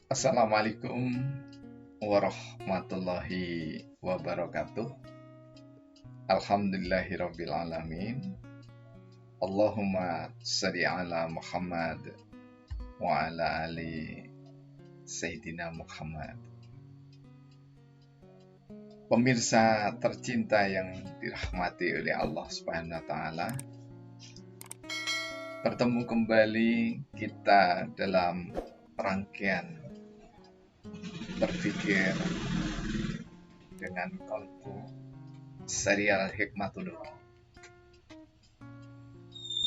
Assalamualaikum warahmatullahi wabarakatuh. Alhamdulillahirabbil alamin. Allahumma shalli ala Muhammad wa ala ali Sayyidina Muhammad. Pemirsa tercinta yang dirahmati oleh Allah Subhanahu wa taala, bertemu kembali kita dalam rangkaian berpikir dengan kolbu serial Hikmatologi.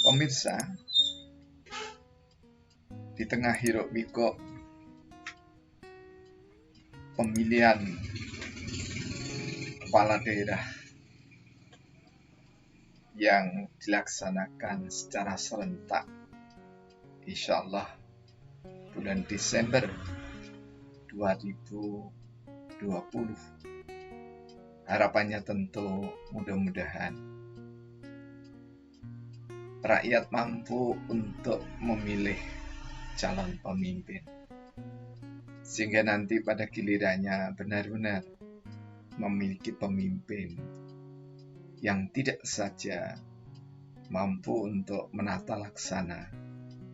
Pemirsa, di tengah hiruk pikuk pemilihan kepala daerah yang dilaksanakan secara serentak, insya Allah bulan Desember 2020. Harapannya tentu mudah-mudahan rakyat mampu untuk memilih calon pemimpin, sehingga nanti pada gilirannya benar-benar memiliki pemimpin yang tidak saja mampu untuk menata laksana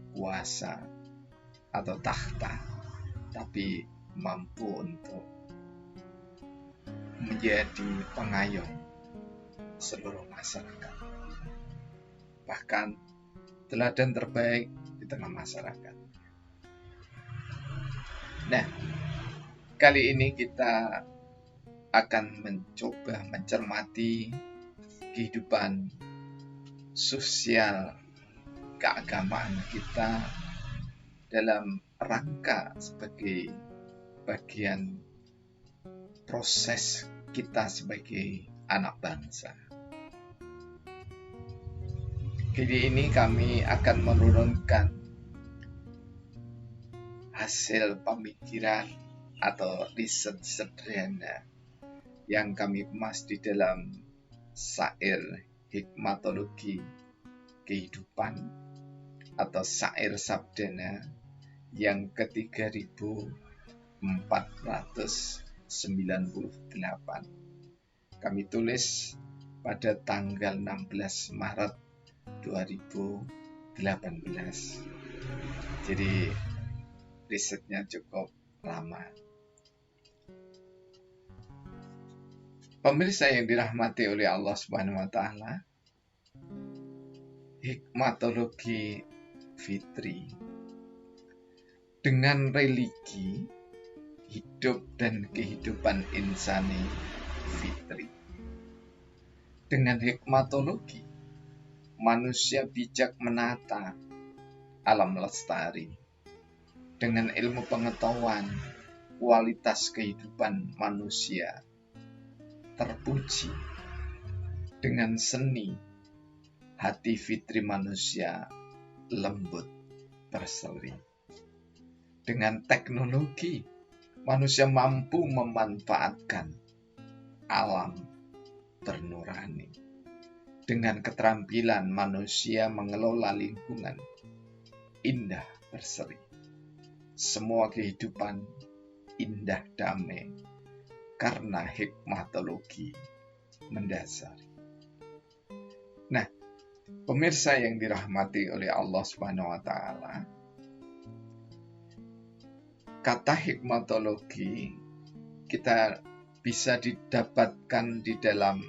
kuasa atau tahta, tapi mampu untuk menjadi pengayom seluruh masyarakat, bahkan teladan terbaik di tengah masyarakat. Nah, kali ini kita akan mencoba mencermati kehidupan sosial keagamaan kita dalam rangka sebagai bagian proses kita sebagai anak bangsa. Kali ini kami akan menurunkan hasil pemikiran atau riset sederhana yang kami kemas di dalam syair Hikmatologi Kehidupan atau syair Sabdana yang ke-3498. Kami tulis pada tanggal 16 Maret 2018. Jadi risetnya cukup lama. Pemirsa yang dirahmati oleh Allah Subhanahu wa taala, Hikmatologi Fitri dengan religi, hidup dan kehidupan insani fitri. Dengan hikmatologi, manusia bijak menata alam lestari. Dengan ilmu pengetahuan, kualitas kehidupan manusia terpuji. Dengan seni, hati fitri manusia lembut berseri. Dengan teknologi, manusia mampu memanfaatkan alam bernurani. Dengan keterampilan, manusia mengelola lingkungan indah berseri. Semua kehidupan indah damai karena hikmatologi mendasari. Nah, pemirsa yang dirahmati oleh Allah Subhanahu wa taala, kata hikmatologi kita bisa didapatkan di dalam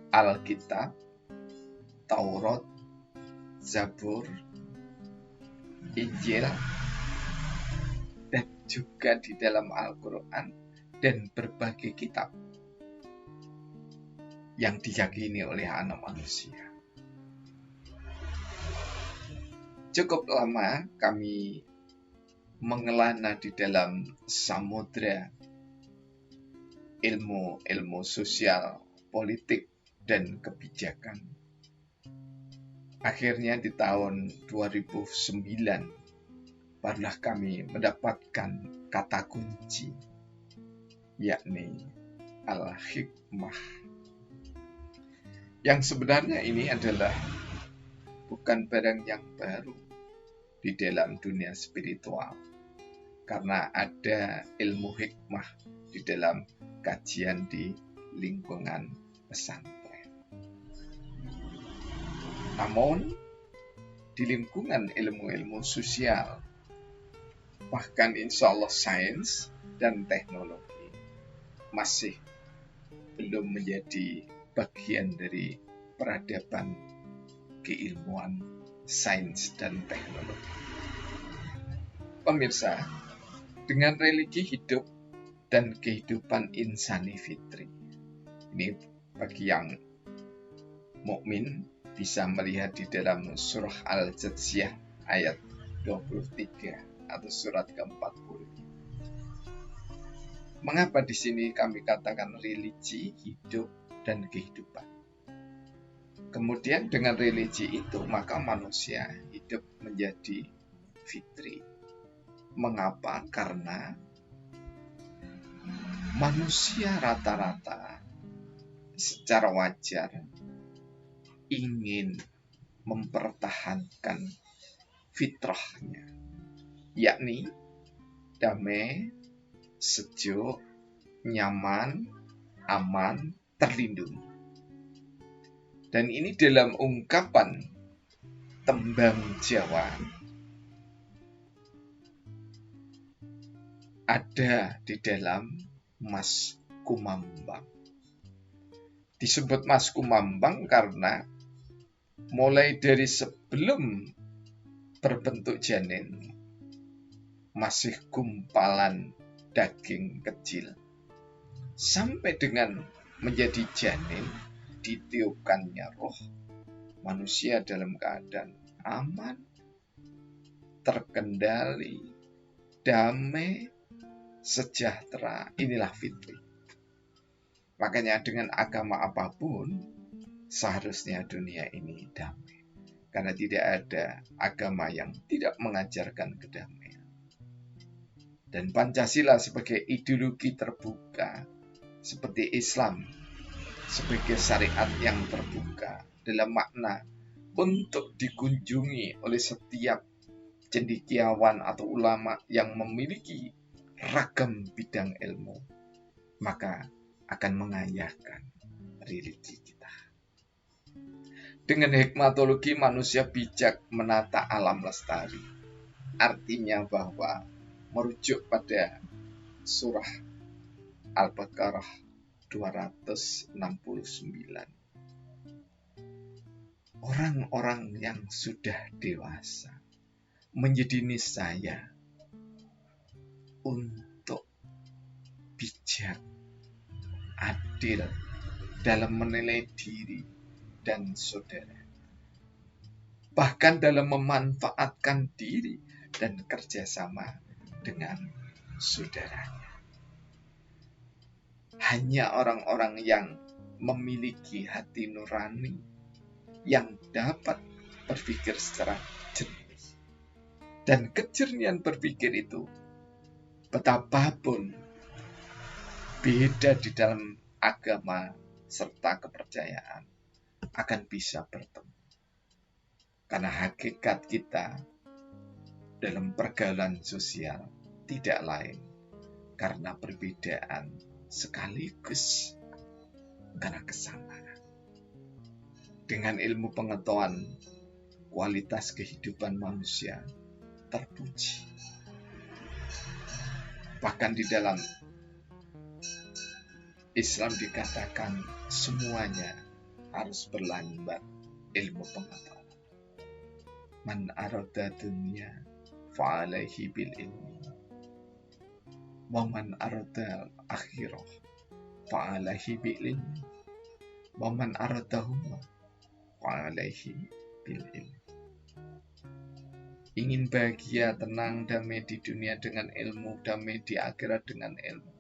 Alkitab, Taurat, Zabur, Injil, dan juga di dalam Al-Quran dan berbagai kitab yang diyakini oleh anak manusia. Cukup lama kami mengelana di dalam samudra ilmu sosial, politik, dan kebijakan. Akhirnya di tahun 2009 barulah kami mendapatkan kata kunci, yakni al-hikmah. Yang sebenarnya ini adalah bukan barang yang baru di dalam dunia spiritual, karena ada ilmu hikmah di dalam kajian di lingkungan pesantren. Namun di lingkungan ilmu-ilmu sosial, bahkan insya Allah sains dan teknologi masih belum menjadi bagian dari peradaban keilmuan sains dan teknologi. Pemirsa, dengan religi hidup dan kehidupan insani fitri, ini bagi yang mukmin bisa melihat di dalam surah Al-Jathiyah ayat 23 atau surat ke-40. Mengapa di sini kami katakan religi hidup dan kehidupan? Kemudian dengan religi itu maka manusia hidup menjadi fitri. Mengapa? Karena manusia rata-rata secara wajar ingin mempertahankan fitrahnya, yakni damai, sejuk, nyaman, aman, terlindungi. Dan ini dalam ungkapan tembang Jawa ada di dalam Mas Kumambang. Disebut Mas Kumambang karena mulai dari sebelum berbentuk janin masih gumpalan daging kecil, sampai dengan menjadi janin ditiupkannya roh, manusia dalam keadaan aman, terkendali, damai, sejahtera. Inilah fitri. Makanya dengan agama apapun seharusnya dunia ini damai, karena tidak ada agama yang tidak mengajarkan kedamaian. Dan Pancasila sebagai ideologi terbuka, seperti Islam sebagai syariat yang terbuka dalam makna untuk dikunjungi oleh setiap cendekiawan atau ulama yang memiliki ragam bidang ilmu, maka akan mengayahkan religi kita. Dengan hikmatologi manusia bijak menata alam lestari. Artinya bahwa merujuk pada surah Al-Baqarah 269. Orang-orang yang sudah dewasa menjadi niscaya untuk bijak, adil dalam menilai diri dan saudara, bahkan dalam memanfaatkan diri dan kerjasama dengan saudaranya. Hanya orang-orang yang memiliki hati nurani yang dapat berpikir secara jernih. Dan kejernihan berpikir itu, betapapun beda di dalam agama serta kepercayaan, akan bisa bertemu. Karena hakikat kita dalam pergaulan sosial tidak lain karena perbedaan sekaligus karena kesamaan. Dengan ilmu pengetahuan, kualitas kehidupan manusia terpuji. Bahkan di dalam Islam dikatakan semuanya harus berlambat ilmu pengetahuan. Man arada dunya fa'alaihi bil ilmi, wa man arada akhirah fa'alaihi bil ilmi, wa man aradahuma fa'alaihi bil ilmi. Ingin bahagia, tenang, damai di dunia dengan ilmu, damai di akhirat dengan ilmu,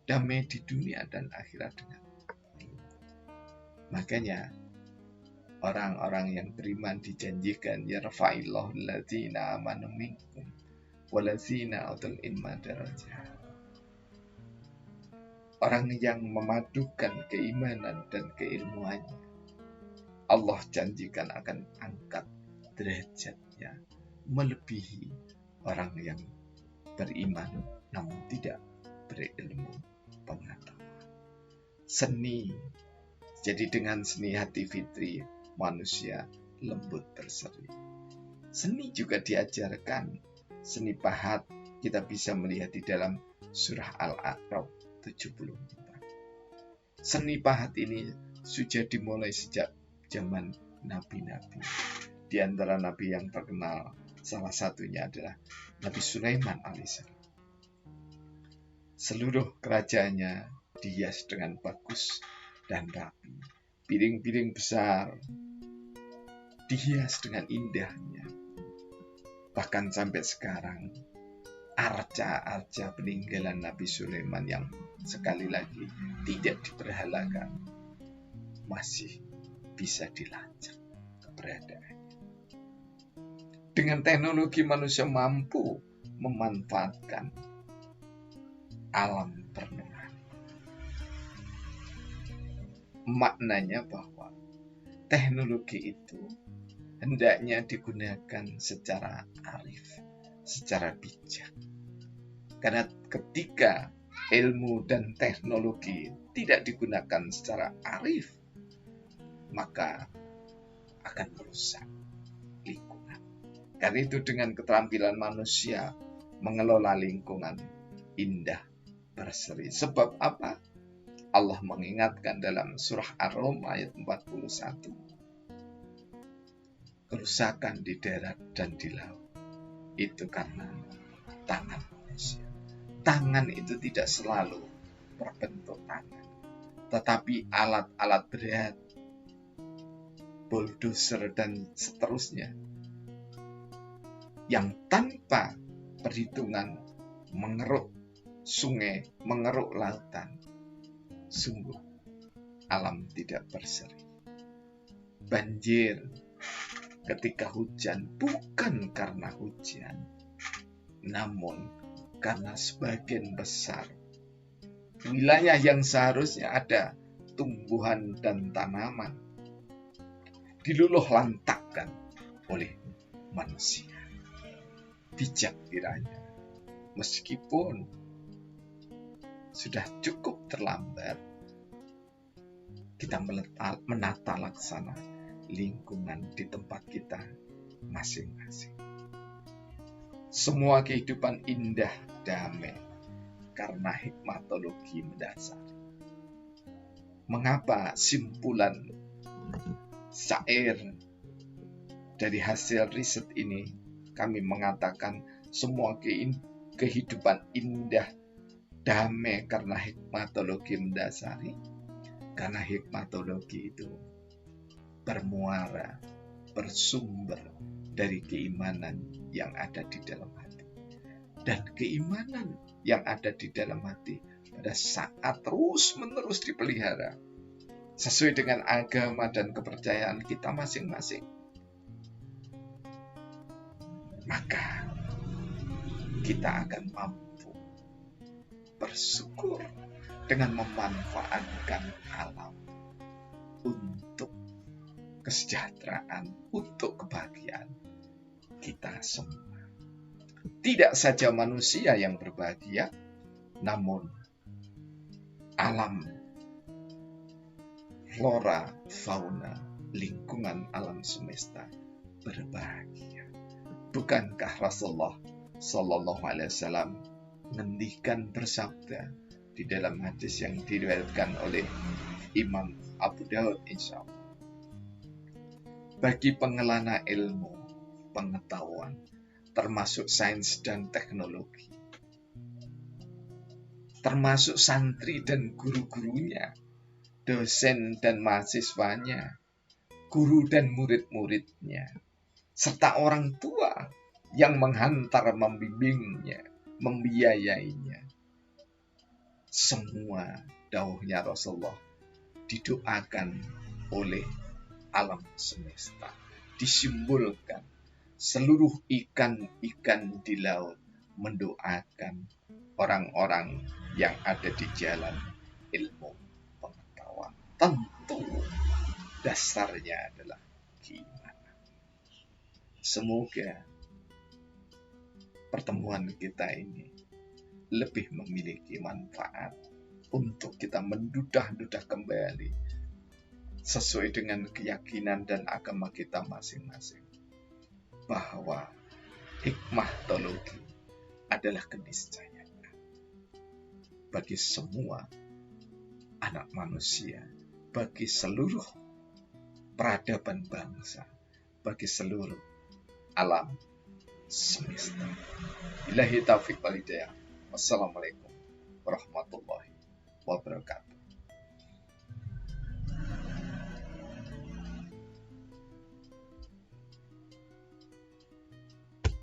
damai di dunia dan akhirat dengan ilmu. Makanya orang-orang yang beriman dijanjikan yarfa'illahu alladzina amanu minkum walladzina utul ilma darajat. Orang yang memadukan keimanan dan keilmuannya, Allah janjikan akan angkat derajatnya melebihi orang yang beriman namun tidak berilmu pengetahuan. Seni. Jadi dengan seni hati fitri manusia lembut berseri. Seni juga diajarkan. Seni pahat kita bisa melihat di dalam surah Al-A'raf 74. Seni pahat ini sudah dimulai sejak zaman nabi-nabi. Di antara nabi yang terkenal, salah satunya adalah Nabi Sulaiman alaihissalam. Seluruh kerajaannya dihias dengan bagus dan rapi. Piring-piring besar dihias dengan indahnya. Bahkan sampai sekarang, arca-arca peninggalan Nabi Sulaiman yang sekali lagi tidak diperhalakan masih bisa dilacak keberadaannya. Dengan teknologi manusia mampu memanfaatkan alam perenungan. Maknanya bahwa teknologi itu hendaknya digunakan secara arif, secara bijak. Karena ketika ilmu dan teknologi tidak digunakan secara arif, maka akan merusak lingkungan. Karena itu dengan keterampilan manusia mengelola lingkungan indah berseri. Sebab apa? Allah mengingatkan dalam surah Ar-Rum ayat 41. Kerusakan di darat dan di laut itu karena tangan manusia. Tangan itu tidak selalu berbentuk tangan, tetapi alat-alat berat, bulldozer dan seterusnya, yang tanpa perhitungan mengeruk sungai, mengeruk lautan. Sungguh alam tidak berseri. Banjir ketika hujan bukan karena hujan, namun karena sebagian besar wilayah yang seharusnya ada tumbuhan dan tanaman diluluh lantakkan oleh manusia. Bijak kiranya, meskipun sudah cukup terlambat, kita menata laksana lingkungan di tempat kita masing-masing. Semua kehidupan indah, damai, karena hikmatologi mendasari. Mengapa simpulan syair dari hasil riset ini kami mengatakan semua kehidupan indah, damai karena hikmatologi mendasari? Karena hikmatologi itu bermuara, bersumber dari keimanan yang ada di dalam hati. Dan keimanan yang ada di dalam hati pada saat terus-menerus dipelihara sesuai dengan agama dan kepercayaan kita masing-masing, maka kita akan mampu bersyukur dengan memanfaatkan alam untuk kesejahteraan, untuk kebahagiaan kita semua. Tidak saja manusia yang berbahagia, namun alam, flora, fauna, lingkungan alam semesta berbahagia. Bukankah Rasulullah Sallallahu Alaihi Wasallam menghentikan bersabda di dalam hadis yang diriwayatkan oleh Imam Abu Daud, insyaallah, bagi pengelana ilmu, pengetahuan, termasuk sains dan teknologi, termasuk santri dan guru-gurunya, dosen dan mahasiswanya, guru dan murid-muridnya, serta orang tua yang menghantar, membimbingnya, membiayainya. Semua dawuhnya Rasulullah didoakan oleh alam semesta, disimbolkan seluruh ikan-ikan di laut mendoakan orang-orang yang ada di jalan ilmu pengetahuan. Tentu dasarnya adalah keimanan. Semoga pertemuan kita ini lebih memiliki manfaat untuk kita mendudah-dudah kembali sesuai dengan keyakinan dan agama kita masing-masing, bahwa hikmah teologi adalah keniscayaan bagi semua anak manusia, bagi seluruh peradaban bangsa, bagi seluruh alam semesta. Billahi taufiq wal hidayah. Wassalamualaikum warahmatullahi wabarakatuh.